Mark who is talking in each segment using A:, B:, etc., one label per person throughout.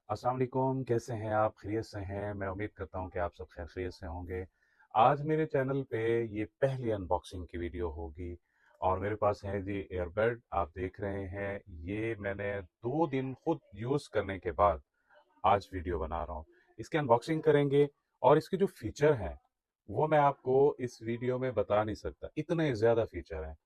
A: अस्सलाम वालेकुम, कैसे हैं आप? खैरियत से हैं? मैं उम्मीद करता हूँ कि आप सब खैरियत से होंगे। आज मेरे चैनल पे ये पहली अनबॉक्सिंग की वीडियो होगी और मेरे पास है जी ईयरबड आप देख रहे हैं। ये मैंने 2 दिन खुद यूज़ करने के बाद आज वीडियो बना रहा हूँ। इसकी अनबॉक्सिंग करेंगे और इसके जो फीचर हैं, वो मैं आपको इस वीडियो में बता नहीं सकता, इतने ज़्यादा फीचर हैं।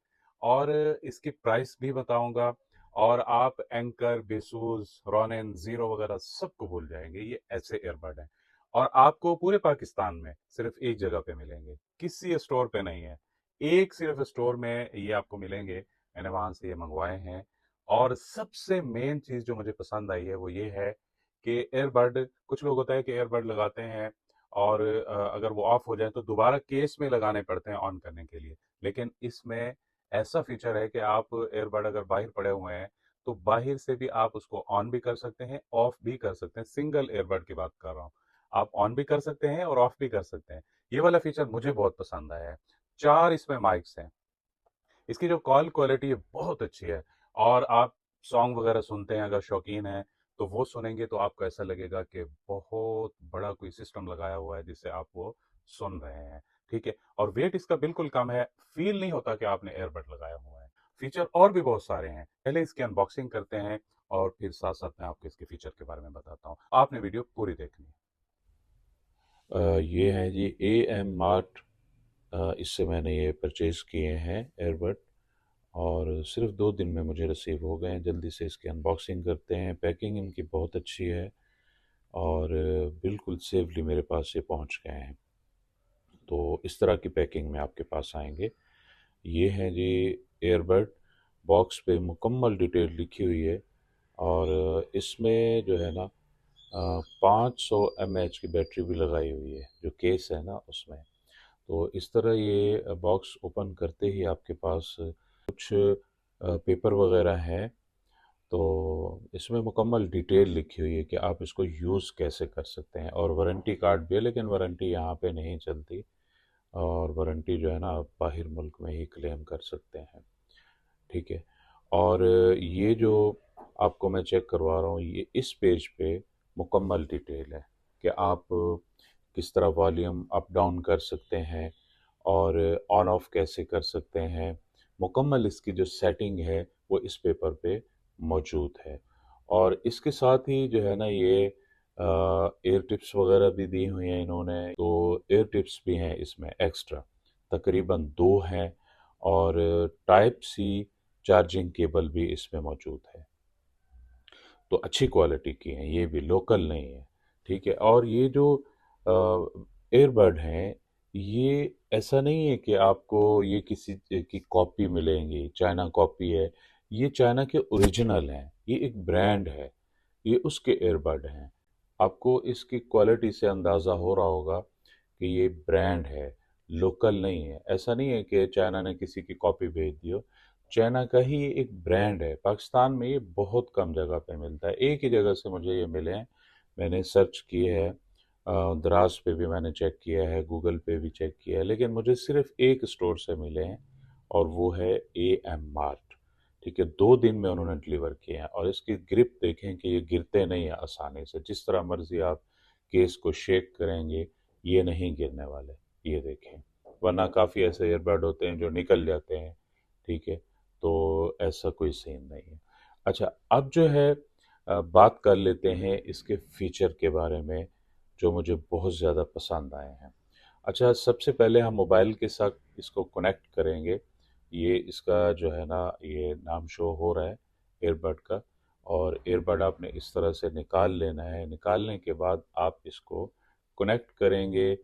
A: और इसकी प्राइस भी बताऊंगा और आप एंकर, बेसूस, रॉनेन, ज़ीरो वगैरह सबको भूल जाएंगे। ये ऐसे ईयरबड हैं और आपको पूरे पाकिस्तान में सिर्फ एक जगह पे मिलेंगे, किसी स्टोर पे नहीं है। एक सिर्फ स्टोर में ये आपको मिलेंगे, मैंने वहां से ये मंगवाए हैं। और सबसे मेन चीज़ जो मुझे पसंद आई है वो ये है कि एयरबड, कुछ लोग होता है कि एयरबड लगाते हैं और अगर वो ऑफ हो जाए तो दोबारा केस में लगाने पड़ते हैं ऑन करने के लिए। लेकिन इसमें ऐसा फीचर है कि आप एयरबड अगर बाहर पड़े हुए हैं तो बाहर से भी आप उसको ऑन भी कर सकते हैं, ऑफ भी कर सकते हैं। सिंगल एयरबड की बात कर रहा हूँ। आप ऑन भी कर सकते हैं और ऑफ भी कर सकते हैं। ये वाला फीचर मुझे बहुत पसंद आया है। 4 इसमें माइक्स हैं। इसकी जो कॉल क्वालिटी है बहुत अच्छी है। और आप सॉन्ग वगैरह सुनते हैं, अगर शौकीन हैं तो वो सुनेंगे तो आपको ऐसा लगेगा कि बहुत बड़ा कोई सिस्टम लगाया हुआ है जिससे आप वो सुन रहे हैं। ठीक है। और वेट इसका बिल्कुल कम है, फील नहीं होता कि आपने एयरबड लगाया हुआ है। फीचर और भी बहुत सारे हैं, पहले इसकी अनबॉक्सिंग करते हैं और फिर साथ साथ मैं आपको इसके फीचर के बारे में बताता हूँ। आपने वीडियो पूरी देखनी है।
B: ये है जी AM मार्ट। इससे मैंने ये परचेज़ किए हैं एयरबड और सिर्फ 2 दिन में मुझे रिसीव हो गए हैं। जल्दी से इसकी अनबॉक्सिंग करते हैं। पैकिंग इनकी बहुत अच्छी है और बिल्कुल सेफली मेरे पास ये पहुंच गए हैं। तो इस तरह की पैकिंग में आपके पास आएंगे। ये है जी एयरबड। बॉक्स पे मुकम्मल डिटेल लिखी हुई है और इसमें जो है ना 500 mAh की बैटरी भी लगाई हुई है, जो केस है ना उसमें। तो इस तरह ये बॉक्स ओपन करते ही आपके पास कुछ पेपर वगैरह हैं। तो इसमें मुकम्मल डिटेल लिखी हुई है कि आप इसको यूज़ कैसे कर सकते हैं और वारंटी कार्ड भी है, लेकिन वारंटी यहाँ पे नहीं चलती। और वारंटी जो है ना आप बाहर मुल्क में ही क्लेम कर सकते हैं। ठीक है। और ये जो आपको मैं चेक करवा रहा हूँ, ये इस पेज पे मुकम्मल डिटेल है कि आप किस तरह वॉल्यूम अप डाउन कर सकते हैं और ऑन ऑफ कैसे कर सकते हैं। मुकम्मल इसकी जो सेटिंग है वो इस पेपर पे मौजूद है। और इसके साथ ही जो है ना ये एयर टिप्स वगैरह भी दी हुई हैं इन्होंने। तो एयर टिप्स भी हैं इसमें एक्स्ट्रा, तकरीबन 2 हैं। और टाइप सी चार्जिंग केबल भी इसमें मौजूद है। तो अच्छी क्वालिटी की हैं, ये भी लोकल नहीं है। ठीक है। और ये जो एयरबड हैं, ये ऐसा नहीं है कि आपको ये किसी की कॉपी मिलेंगी, चाइना कॉपी है। ये चाइना के ओरिजिनल हैं, ये एक ब्रांड है, ये उसके एयरबड हैं। आपको इसकी क्वालिटी से अंदाज़ा हो रहा होगा कि ये ब्रांड है, लोकल नहीं है। ऐसा नहीं है कि चाइना ने किसी की कॉपी भेज दी हो। चाइना का ही ये एक ब्रांड है। पाकिस्तान में ये बहुत कम जगह पे मिलता है, एक ही जगह से मुझे ये मिले हैं। मैंने सर्च किए हैं, दराज पे भी मैंने चेक किया है, गूगल पे भी चेक किया है, लेकिन मुझे सिर्फ एक स्टोर से मिले हैं और वो है AM मार्ट। ठीक है। 2 दिन में उन्होंने डिलीवर किए हैं और इसकी ग्रिप देखें कि ये गिरते नहीं है आसानी से। जिस तरह मर्जी आप केस को शेक करेंगे, ये नहीं गिरने वाले। ये देखें। वरना काफ़ी ऐसे ईयरबड होते हैं जो निकल जाते हैं। ठीक है। तो ऐसा कोई सीन नहीं है। अच्छा, अब जो है बात कर लेते हैं इसके फीचर के बारे में, जो मुझे बहुत ज़्यादा पसंद आए हैं। अच्छा, सबसे पहले हम मोबाइल के साथ इसको कनेक्ट करेंगे। ये इसका जो है ना ये नाम शो हो रहा है एयरबड का। और एयरबड आपने इस तरह से निकाल लेना है। निकालने के बाद आप इसको कनेक्ट करेंगे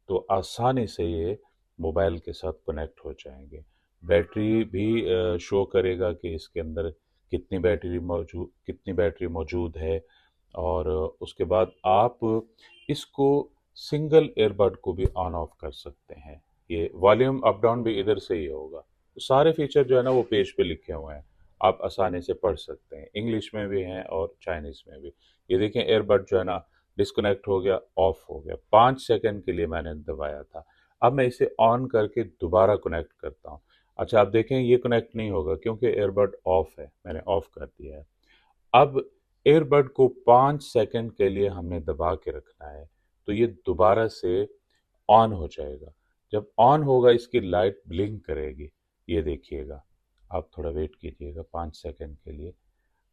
B: तो आसानी से ये मोबाइल के साथ कनेक्ट हो जाएंगे। बैटरी भी शो करेगा कि इसके अंदर कितनी बैटरी मौजूद है। और उसके बाद आप इसको सिंगल एयरबड को भी ऑन ऑफ कर सकते हैं। ये वॉल्यूम अप डाउन भी इधर से ही होगा। तो सारे फीचर जो है ना वो पेज पे लिखे हुए हैं, आप आसानी से पढ़ सकते हैं। इंग्लिश में भी हैं और चाइनीज़ में भी। ये देखें, एयरबड जो है ना डिस्कनेक्ट हो गया, ऑफ हो गया। 5 सेकंड के लिए मैंने दबाया था। अब मैं इसे ऑन करके दोबारा कनेक्ट करता हूँ। अच्छा, आप देखें ये कनेक्ट नहीं होगा क्योंकि एयरबड ऑफ है, मैंने ऑफ कर दिया है। अब एयरबड को 5 सेकंड के लिए हमने दबा के रखना है, तो ये दोबारा से ऑन हो जाएगा। जब ऑन होगा इसकी लाइट ब्लिंक करेगी, ये देखिएगा। आप थोड़ा वेट कीजिएगा 5 सेकंड के लिए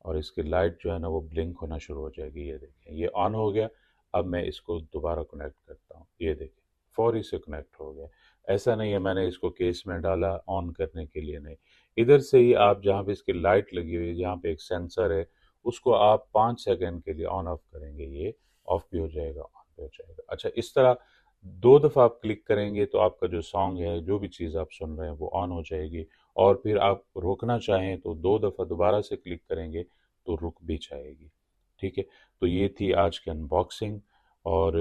B: और इसकी लाइट जो है ना वो ब्लिंक होना शुरू हो जाएगी। ये देखें, ये ऑन हो गया। अब मैं इसको दोबारा कनेक्ट करता हूँ, ये देखें फौरी से कनेक्ट हो गया। ऐसा नहीं है मैंने इसको केस में डाला ऑन करने के लिए, नहीं। इधर से ही आप जहाँ पे इसकी लाइट लगी हुई है, जहाँ पे एक सेंसर है, उसको आप 5 सेकंड के लिए ऑन ऑफ करेंगे, ये ऑफ भी हो जाएगा, ऑन भी हो जाएगा। अच्छा, इस तरह 2 दफ़ा आप क्लिक करेंगे तो आपका जो सॉन्ग है, जो भी चीज़ आप सुन रहे हैं वो ऑन हो जाएगी। और फिर आप रोकना चाहें तो 2 दफ़ा दोबारा से क्लिक करेंगे तो रुक भी जाएगी। ठीक है? तो ये थी आज की अनबॉक्सिंग। और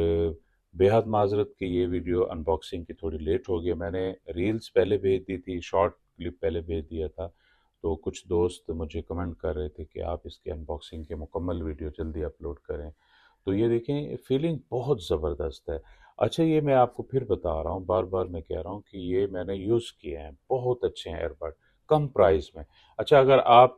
B: बेहद माज़रत कि ये वीडियो अनबॉक्सिंग की थोड़ी लेट हो गई। मैंने रील्स पहले भेज दी थी, शॉर्ट क्लिप पहले भेज दिया था। तो कुछ दोस्त मुझे कमेंट कर रहे थे कि आप इसकी अनबॉक्सिंग की मुकम्मल वीडियो जल्दी अपलोड करें। तो ये देखें, फीलिंग बहुत ज़बरदस्त है। अच्छा, ये मैं आपको फिर बता रहा हूँ, बार-बार मैं कह रहा हूँ कि ये मैंने यूज़ किए हैं, बहुत अच्छे हैं एयरबड, कम प्राइस में। अच्छा, अगर आप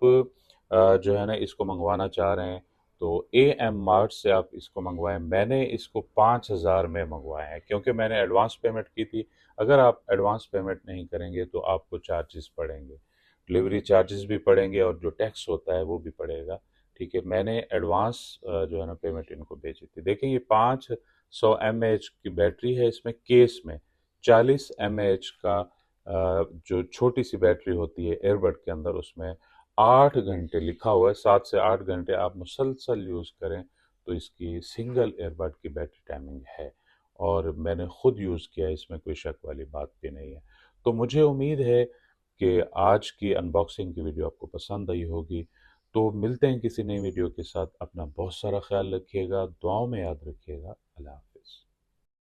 B: जो है ना इसको मंगवाना चाह रहे हैं तो एएम मार्ट से आप इसको मंगवाएं। मैंने इसको 5,000 में मंगवाया है क्योंकि मैंने एडवांस पेमेंट की थी। अगर आप एडवांस पेमेंट नहीं करेंगे तो आपको चार्जेस पड़ेंगे, डिलीवरी चार्जेस भी पड़ेंगे और जो टैक्स होता है वो भी पड़ेगा। ठीक है, मैंने एडवांस जो है ना पेमेंट इनको भेजी थी। देखें, ये 500 mAh की बैटरी है, इसमें केस में 40 mAh का जो छोटी सी बैटरी होती है एयरबड के अंदर, उसमें 8 घंटे लिखा हुआ है। 7 से 8 घंटे आप मुसलसल यूज़ करें तो इसकी सिंगल एयरबड की बैटरी टाइमिंग है। और मैंने खुद यूज़ किया, इसमें कोई शक वाली बात भी नहीं है। तो मुझे उम्मीद है कि आज की अनबॉक्सिंग की वीडियो आपको पसंद आई होगी। तो मिलते हैं किसी नई वीडियो के साथ। अपना बहुत सारा ख्याल रखिएगा, दुआओं में याद रखिएगा। अल्लाह हाफिज़।